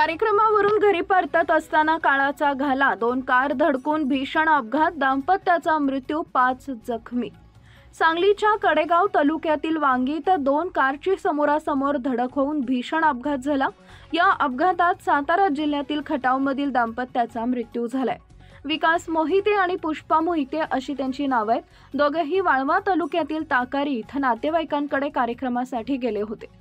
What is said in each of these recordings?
कार्यक्रमावरून घरी परतत असताना काळाचा घाला, 2 कार धडकून भीषण अपघात, दाम्पत्याचा मृत्यू, 5 जखमी। सांगलीच्या कडेगाव तालुक्यातील वांगी इथं 2 कारची समोरासमोर धडक होऊन भीषण अपघात झाला। या अपघातात सातारा जिल्ह्यातील खटावमधील दाम्पत्याचा मृत्यू झालाय। विकास मोहिते आणि पुष्पा मोहिते अशी त्यांची नावे आहेत। दोघेही वाळवा तालुक्यातील ताकारी इथं नातेवाईकांकडे कार्यक्रमासाठी गेले होते।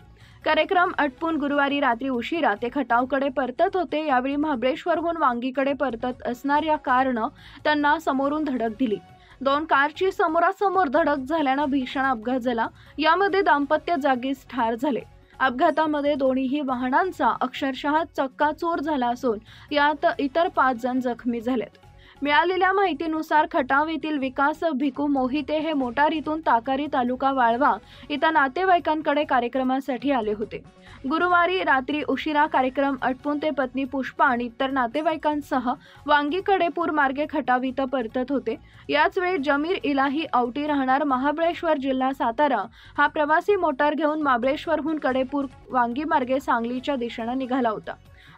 कार्यक्रम आटपून गुरुवारी रात्री उशिरा ते खटावकडे परतत होते। यावेळी महाबळेश्वरहून वांगीकडे परतत असणाऱ्या कारनं त्यांना समोरून धडक दिली। 2 कारची समोरासमोर धडक झाल्यानं भीषण अपघात झाला। यामध्ये दाम्पत्य जागीच ठार झाले। अपघातामध्ये दोन्ही वाहनांचा अक्षरशः चक्काचूर झाला असून यात इतर 5 जण जखमी झालेत। मिळालेल्या माहितीनुसार खटाव येथील विकास भिकू मोहिते हे मोटारीतून ताकारी तालुका वाळवा इथं नातेवाईकांकडे कार्यक्रमासाठी आले होते। गुरुवारी रात्री उशिरा कार्यक्रम आटपून ते पत्नी पुष्पा आणि इतर नातेवाईकांसह वांगीकडे पूर मार्गे खटाव इथं परतत होते। याच वेळी जमीर इलाही औटी राहणार महाबळेश्वर जिल्हा सातारा हा प्रवासी मोटार घेऊन महाबळेश्वरहून कडेपूर वांगी मार्गे सांगलीच्या दिशेने निघाला होता।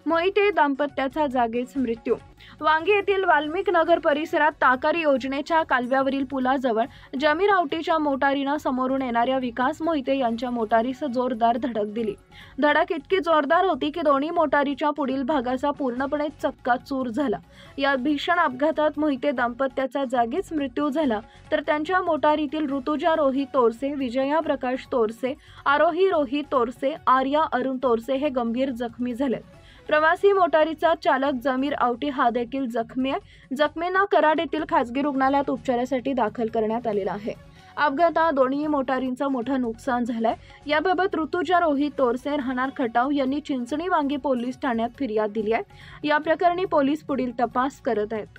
मोहिते दाम्पत्याचा जागीच मृत्यू। वांगी येथील वाल्मिक नगर परिसरात ताकारी योजनेच्या कालव्यावरील पुलाजवळ जमीर औटीच्या मोटारीनं समोरून येणाऱ्या विकास मोहिते यांच्या मोटारीस जोरदार धडक दिली। धडक इतकी जोरदार होती की दोन्ही मोटारीच्या पुढील भागाचा पूर्णपणे चक्काचूर झाला। या भीषण अपघातात मोहिते दाम्पत्याचा जागीच मृत्यू झाला, तर त्यांच्या मोटारीतील ऋतुजा रोहित तोरसे, विजया प्रकाश तोरसे, आरोही रोहित तोरसे, आर्या अरुण तोरसे हे गंभीर जखमी झाले। प्रवासी मोटारीचा चालक जमीर औटी हा देखील जखमी आहे। जखमींना कराड येथील खासगी रुग्णालयात उपचारासाठी दाखल करण्यात आलेला आहे। अपघातात दोन्ही मोटारींचं मोठं नुकसान झालंय। याबाबत ऋतुजा रोहित तोरसे राहणार खटाव यांनी चिंचणी वांगी पोलीस ठाण्यात फिर्याद दिली आहे। या प्रकरणी पोलीस पुढील तपास करत आहेत।